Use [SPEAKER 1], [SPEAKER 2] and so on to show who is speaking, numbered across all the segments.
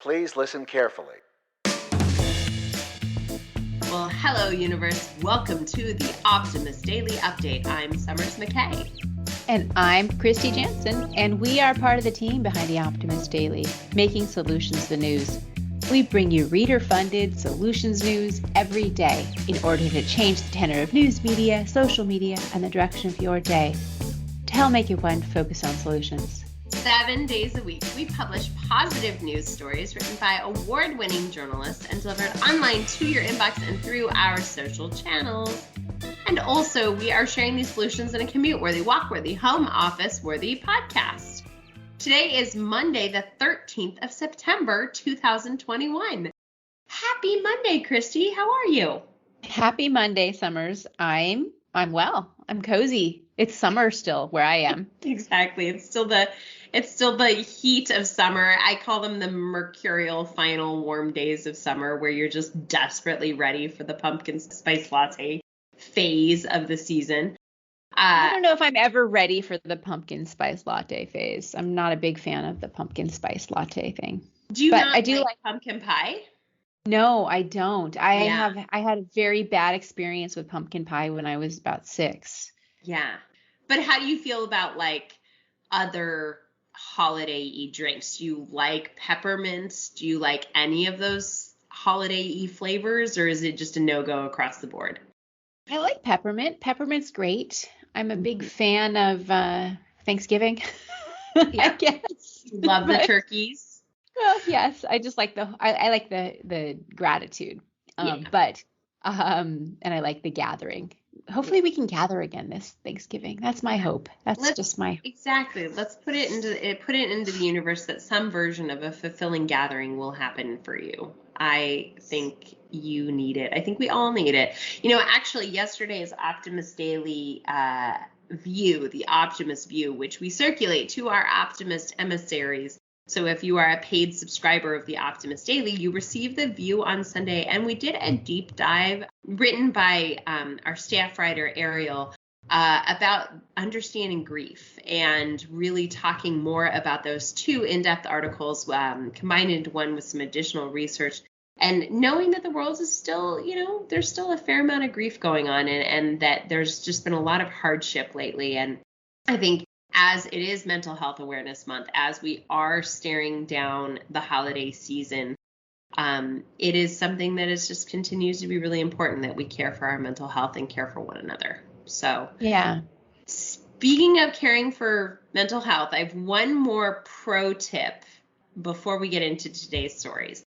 [SPEAKER 1] Please listen carefully.
[SPEAKER 2] Well, hello, universe. Welcome to the Optimist Daily Update. I'm Summers McKay.
[SPEAKER 3] And I'm Kristy Jansen, and we are part of the team behind the Optimist Daily, making solutions the news. We bring you reader-funded solutions news every day in order to change the tenor of news media, social media, and the direction of your day. To help make it one, focus on solutions.
[SPEAKER 2] 7 days a week, we publish positive news stories written by award-winning journalists and delivered online to your inbox and through our social channels. And also, we are sharing these solutions in a commute-worthy, walk-worthy, home office-worthy podcast. Today is Monday, the 13th of September, 2021. Happy Monday, Kristy. How are you?
[SPEAKER 3] Happy Monday, Summers. I'm well. I'm cozy. It's summer still where I am.
[SPEAKER 2] Exactly. It's still the heat of summer. I call them the mercurial final warm days of summer, where you're just desperately ready for the pumpkin spice latte phase of the season.
[SPEAKER 3] I don't know if I'm ever ready for the pumpkin spice latte phase. I'm not a big fan of the pumpkin spice latte thing.
[SPEAKER 2] Do you
[SPEAKER 3] But
[SPEAKER 2] not
[SPEAKER 3] I do
[SPEAKER 2] like pumpkin pie?
[SPEAKER 3] No, I don't.
[SPEAKER 2] Yeah.
[SPEAKER 3] I had a very bad experience with pumpkin pie when I was about 6.
[SPEAKER 2] Yeah. But how do you feel about like other holiday-y drinks? Do you like peppermints? Do you like any of those holiday-y flavors, or is it just a no-go across the board?
[SPEAKER 3] I like peppermint. Peppermint's great. I'm a big fan of Thanksgiving.
[SPEAKER 2] Yeah.
[SPEAKER 3] I guess.
[SPEAKER 2] Love the turkeys.
[SPEAKER 3] Well, yes, I just like I like the gratitude.
[SPEAKER 2] Yeah.
[SPEAKER 3] And I like the gathering. Hopefully we can gather again this Thanksgiving. That's my hope.
[SPEAKER 2] Exactly. Let's put it into the universe that some version of a fulfilling gathering will happen for you. I think you need it. I think we all need it. Actually, yesterday's Optimist Daily view, the Optimist view, which we circulate to our Optimist emissaries. So if you are a paid subscriber of the Optimist Daily, you receive the view on Sunday. And we did a deep dive written by our staff writer, Ariel, about understanding grief and really talking more about those two in-depth articles combined into one with some additional research. And knowing that the world is still, there's still a fair amount of grief going on and that there's just been a lot of hardship lately. And I think as it is Mental Health Awareness Month, as we are staring down the holiday season, it is something that is just continues to be really important that we care for our mental health and care for one another. So,
[SPEAKER 3] Yeah.
[SPEAKER 2] Speaking of caring for mental health, I have one more pro tip before we get into today's stories.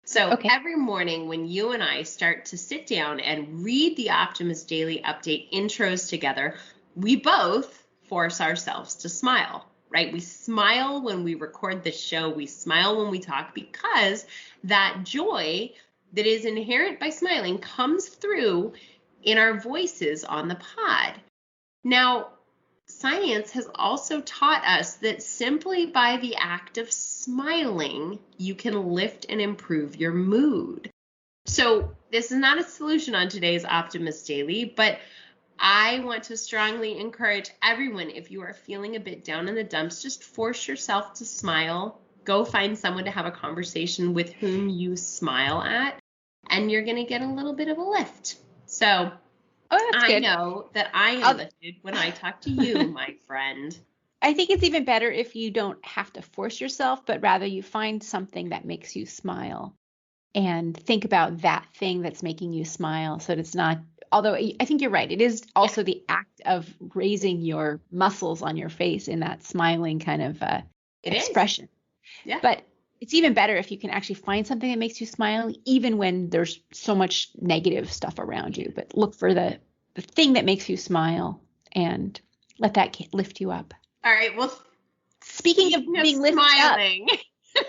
[SPEAKER 2] So
[SPEAKER 3] Okay.
[SPEAKER 2] Every morning when you and I start to sit down and read the Optimist Daily Update intros together, we both force ourselves to smile, right? We smile when we record the show. We smile when we talk because that joy that is inherent by smiling comes through in our voices on the pod. Now, science has also taught us that simply by the act of smiling, you can lift and improve your mood. So this is not a solution on today's Optimist Daily, but I want to strongly encourage everyone, if you are feeling a bit down in the dumps, just force yourself to smile. Go find someone to have a conversation with whom you smile at, and you're going to get a little bit of a lift. So
[SPEAKER 3] That's good.
[SPEAKER 2] know that I am lifted when I talk to you, my friend.
[SPEAKER 3] I think it's even better if you don't have to force yourself, but rather you find something that makes you smile and think about that thing that's making you smile. So that it's not, although I think you're right, it is also the act of raising your muscles on your face in that smiling kind of expression.
[SPEAKER 2] Yeah.
[SPEAKER 3] But it's even better if you can actually find something that makes you smile, even when there's so much negative stuff around you. But look for the thing that makes you smile and let that lift you up.
[SPEAKER 2] All right. Well,
[SPEAKER 3] speaking of being
[SPEAKER 2] smiling.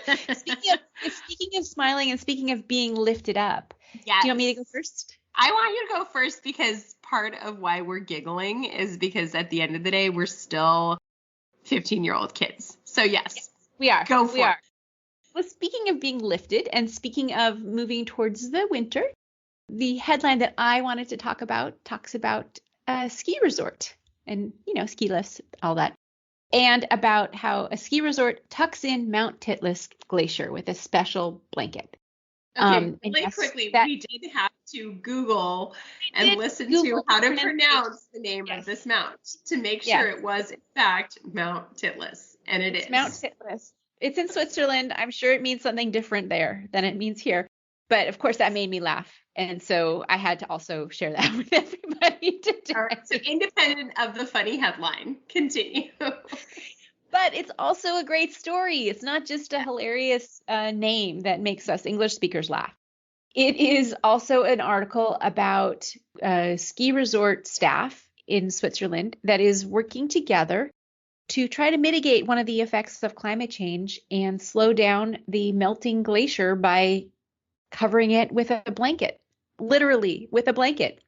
[SPEAKER 3] Lifted up, speaking of smiling and speaking of being lifted up,
[SPEAKER 2] yes.
[SPEAKER 3] Do you want me to go first?
[SPEAKER 2] I want you to go first because part of why we're giggling is because at the end of the day, we're still 15-year-old kids. So yes,
[SPEAKER 3] we are.
[SPEAKER 2] Go for it.
[SPEAKER 3] Well, speaking of being lifted and speaking of moving towards the winter, the headline that I wanted to talk about talks about a ski resort and, ski lifts, all that. and about how a ski resort tucks in Mount Titlis Glacier with a special blanket.
[SPEAKER 2] Okay,
[SPEAKER 3] And
[SPEAKER 2] really
[SPEAKER 3] yes,
[SPEAKER 2] quickly,
[SPEAKER 3] that
[SPEAKER 2] we did have to Google and
[SPEAKER 3] did
[SPEAKER 2] listen to
[SPEAKER 3] Google
[SPEAKER 2] how to
[SPEAKER 3] pronunciation.
[SPEAKER 2] pronounce the name of
[SPEAKER 3] Yes,
[SPEAKER 2] this mount to make
[SPEAKER 3] yes,
[SPEAKER 2] sure it was, in fact, Mount Titlis. And it
[SPEAKER 3] it's Mount
[SPEAKER 2] is.
[SPEAKER 3] Titlis. It's in Switzerland. I'm sure it means something different there than it means here. But of course, that made me laugh. And so I had to also share that with everybody
[SPEAKER 2] All right, so
[SPEAKER 3] today.
[SPEAKER 2] independent of the funny headline, continue.
[SPEAKER 3] But it's also a great story. It's not just a hilarious name that makes us English speakers laugh. It is also an article about ski resort staff in Switzerland that is working together to try to mitigate one of the effects of climate change and slow down the melting glacier by covering it with a blanket, literally with a blanket.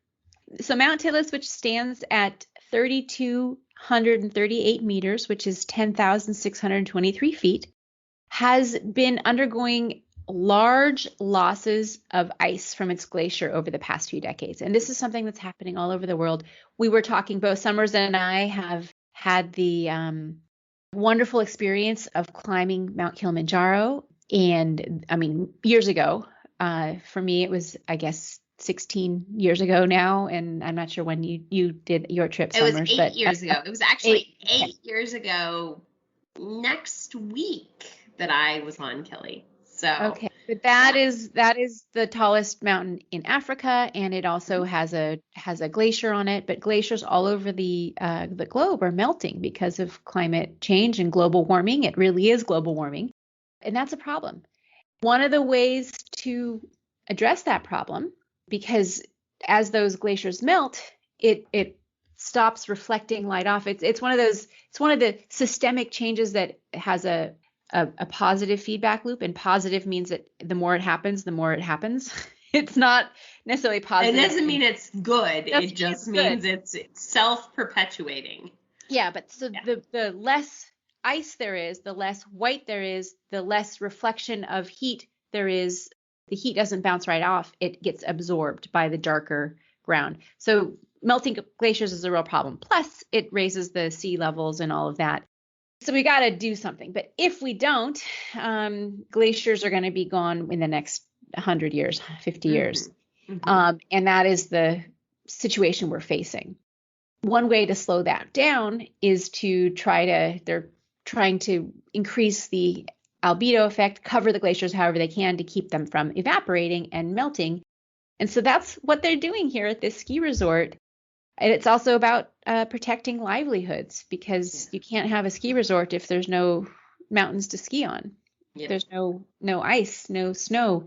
[SPEAKER 3] So Mount Titlis, which stands at 3,238 meters, which is 10,623 feet, has been undergoing large losses of ice from its glacier over the past few decades. And this is something that's happening all over the world. We were talking, both Summers and I have had the wonderful experience of climbing Mount Kilimanjaro. And I mean, years ago, for me, it was, I guess, 16 years ago now. And I'm not sure when you did your trip,
[SPEAKER 2] It was
[SPEAKER 3] Summers,
[SPEAKER 2] 8 years ago. It was actually
[SPEAKER 3] eight.
[SPEAKER 2] 8 years ago next week that I was on Kelly. So
[SPEAKER 3] Okay, but that is the tallest mountain in Africa, and it also has a glacier on it. But glaciers all over the globe are melting because of climate change and global warming. It really is global warming, and that's a problem. One of the ways to address that problem, because as those glaciers melt, it stops reflecting light off. It's one of the systemic changes that has a positive feedback loop, and positive means that the more it happens, the more it happens. It's not necessarily positive.
[SPEAKER 2] It doesn't mean it's good. It just means
[SPEAKER 3] good.
[SPEAKER 2] it's self-perpetuating.
[SPEAKER 3] Yeah, but so the less ice there is, the less white there is, the less reflection of heat there is. The heat doesn't bounce right off. It gets absorbed by the darker ground. So melting glaciers is a real problem. Plus, it raises the sea levels and all of that. So we got to do something. But if we don't, glaciers are going to be gone in the next 100 years, 50 years.
[SPEAKER 2] Mm-hmm.
[SPEAKER 3] And that is the situation we're facing. One way to slow that down is they're trying to increase the albedo effect, cover the glaciers however they can to keep them from evaporating and melting. And so that's what they're doing here at this ski resort. And it's also about protecting livelihoods, because you can't have a ski resort if there's no mountains to ski on. Yep. There's no ice, no snow.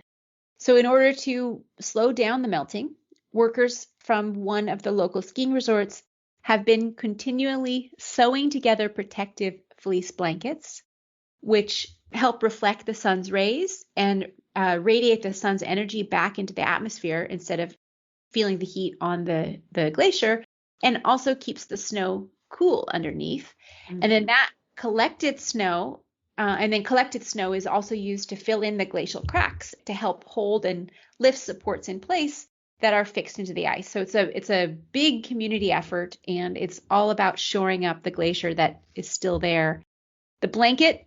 [SPEAKER 3] So in order to slow down the melting, workers from one of the local skiing resorts have been continually sewing together protective fleece blankets, which help reflect the sun's rays and radiate the sun's energy back into the atmosphere instead of feeling the heat on the glacier, and also keeps the snow cool underneath. Mm-hmm. And then that collected snow is also used to fill in the glacial cracks to help hold and lift supports in place that are fixed into the ice. So it's a big community effort, and it's all about shoring up the glacier that is still there. The blanket,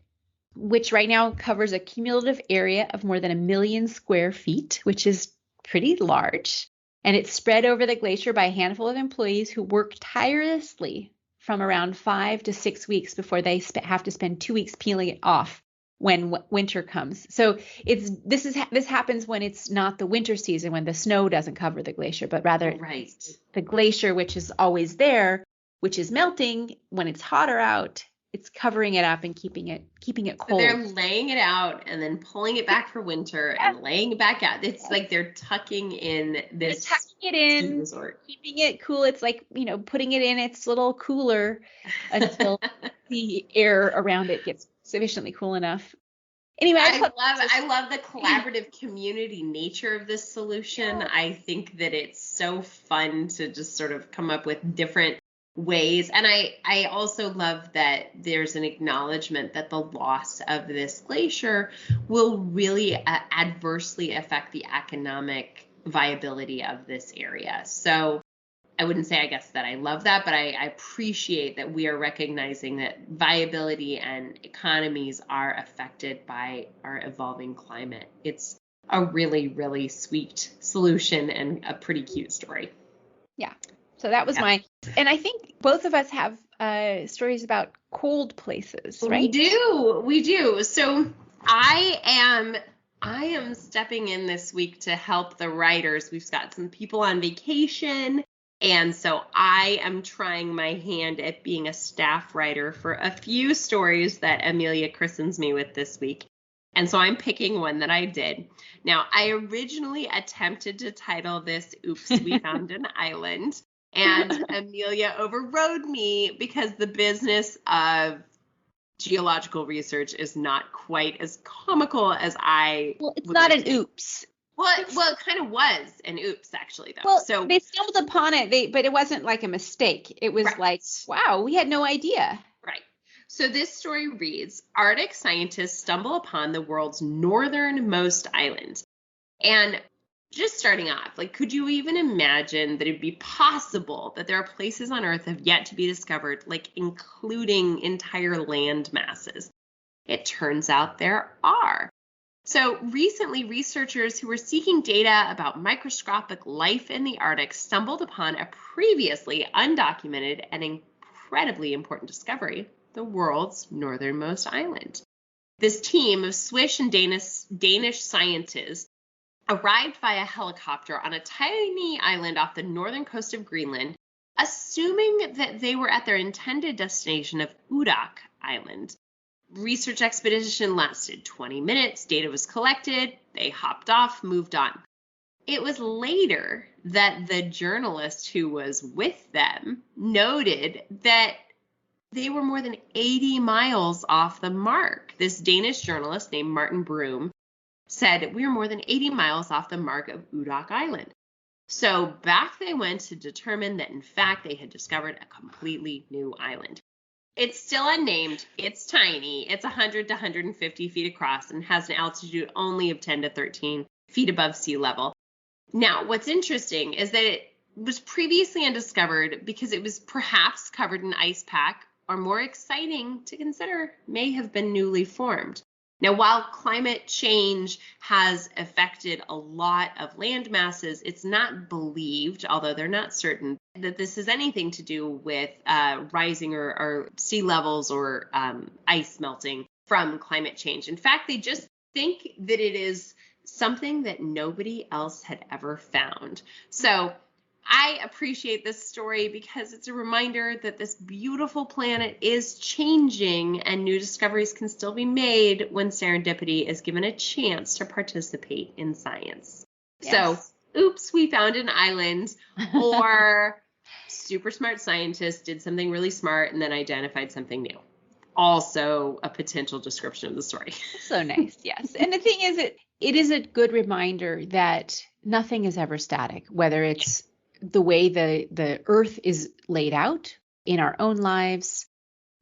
[SPEAKER 3] which right now covers a cumulative area of more than 1 million square feet, which is pretty large, and it's spread over the glacier by a handful of employees who work tirelessly from around 5 to 6 weeks before they have to spend 2 weeks peeling it off when winter comes. So this happens when it's not the winter season, when the snow doesn't cover the glacier, but rather the glacier, which is always there, which is melting when it's hotter out. It's covering it up and keeping it cold.
[SPEAKER 2] So they're laying it out and then pulling it back for winter and laying it back out. It's like they're tucking in this.
[SPEAKER 3] They're tucking it in, resort. Keeping it cool. It's like, putting it in its little cooler until the air around it gets sufficiently cool enough. Anyway,
[SPEAKER 2] I love the collaborative community nature of this solution. Yeah. I think that it's so fun to just sort of come up with different ways. And I also love that there's an acknowledgement that the loss of this glacier will really adversely affect the economic viability of this area. So I wouldn't say, I guess, that I love that, but I appreciate that we are recognizing that viability and economies are affected by our evolving climate. It's a really, really sweet solution and a pretty cute story.
[SPEAKER 3] Yeah. So that was mine. And I think both of us have stories about cold places, right?
[SPEAKER 2] We do. So I am stepping in this week to help the writers. We've got some people on vacation. And so I am trying my hand at being a staff writer for a few stories that Amelia christens me with this week. And so I'm picking one that I did. Now, I originally attempted to title this, Oops, We Found an Island. And Amelia overrode me because the business of geological research is not quite as comical as I
[SPEAKER 3] Well, it's not an oops.
[SPEAKER 2] Well, it kind of was an oops, actually, though.
[SPEAKER 3] Well,
[SPEAKER 2] so
[SPEAKER 3] they stumbled upon it, but it wasn't like a mistake. It was like, wow, we had no idea.
[SPEAKER 2] Right. So this story reads, Arctic scientists stumble upon the world's northernmost island. And just starting off, like, could you even imagine that it'd be possible that there are places on Earth that have yet to be discovered, like including entire land masses? It turns out there are. So recently, researchers who were seeking data about microscopic life in the Arctic stumbled upon a previously undocumented and incredibly important discovery, the world's northernmost island. This team of Swiss and Danish scientists arrived via helicopter on a tiny island off the northern coast of Greenland, assuming that they were at their intended destination of Udak Island. Research expedition lasted 20 minutes. Data was collected. They hopped off, moved on. It was later that the journalist who was with them noted that they were more than 80 miles off the mark. This Danish journalist named Martin Broom said, we were more than 80 miles off the mark of Udak Island. So back they went to determine that, in fact, they had discovered a completely new island. It's still unnamed. It's tiny. It's 100 to 150 feet across and has an altitude only of 10 to 13 feet above sea level. Now, what's interesting is that it was previously undiscovered because it was perhaps covered in ice pack, or more exciting to consider, may have been newly formed. Now, while climate change has affected a lot of land masses, it's not believed, although they're not certain, that this has anything to do with rising or sea levels or ice melting from climate change. In fact, they just think that it is something that nobody else had ever found. So I appreciate this story because it's a reminder that this beautiful planet is changing and new discoveries can still be made when serendipity is given a chance to participate in science. Yes. So, oops, we found an island, or super smart scientists did something really smart and then identified something new. Also a potential description of the story.
[SPEAKER 3] So nice, yes. And the thing is, it is a good reminder that nothing is ever static, whether it's the way the earth is laid out in our own lives.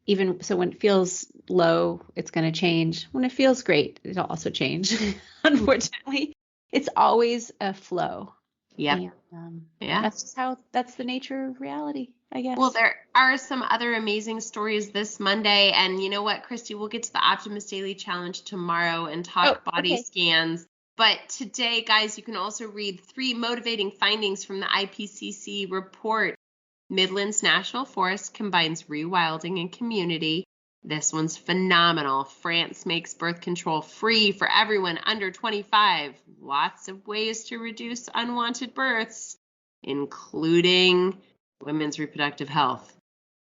[SPEAKER 3] Even so, when it feels low, it's going to change. When it feels great, it'll also change. Unfortunately, it's always a flow.
[SPEAKER 2] Yeah.
[SPEAKER 3] That's the nature of reality, I guess.
[SPEAKER 2] Well, there are some other amazing stories this Monday. And you know what, Kristy, we'll get to the Optimist Daily Challenge tomorrow and talk body scans. But today, guys, you can also read 3 motivating findings from the IPCC report. Midlands National Forest combines rewilding and community. This one's phenomenal. France makes birth control free for everyone under 25. Lots of ways to reduce unwanted births, including women's reproductive health.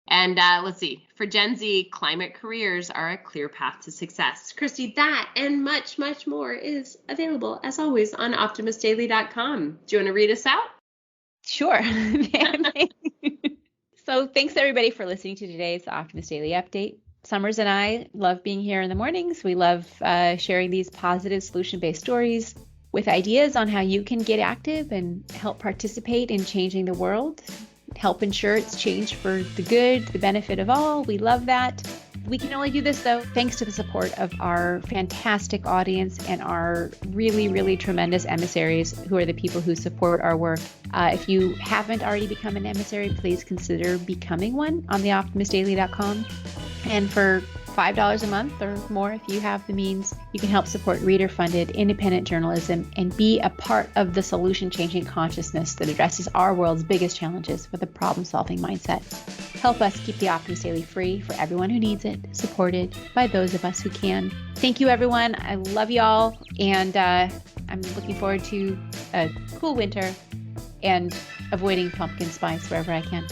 [SPEAKER 2] And let's see, for Gen Z, climate careers are a clear path to success. Kristy, that and much, much more is available, as always, on optimistdaily.com. Do you want to read us out?
[SPEAKER 3] Sure. So thanks, everybody, for listening to today's Optimist Daily Update. Summers and I love being here in the mornings. We love sharing these positive solution-based stories with ideas on how you can get active and help participate in changing the world. Help ensure it's changed for the good, the benefit of all. We love that. We can only do this, though, thanks to the support of our fantastic audience and our really, really tremendous emissaries, who are the people who support our work. If you haven't already become an emissary, please consider becoming one on theoptimistdaily.com. And for $5 a month or more, if you have the means, you can help support reader-funded independent journalism and be a part of the solution-changing consciousness that addresses our world's biggest challenges with a problem-solving mindset. Help us keep the Optimist Daily free for everyone who needs it, supported by those of us who can. Thank you, everyone. I love y'all, and I'm looking forward to a cool winter and avoiding pumpkin spice wherever I can.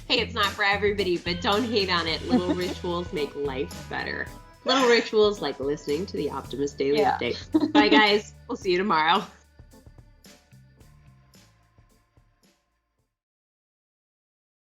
[SPEAKER 2] Hey, it's not for everybody, but don't hate on it. Little rituals make life better. Little rituals like listening to the Optimist Daily Update. Bye, guys. We'll see you tomorrow.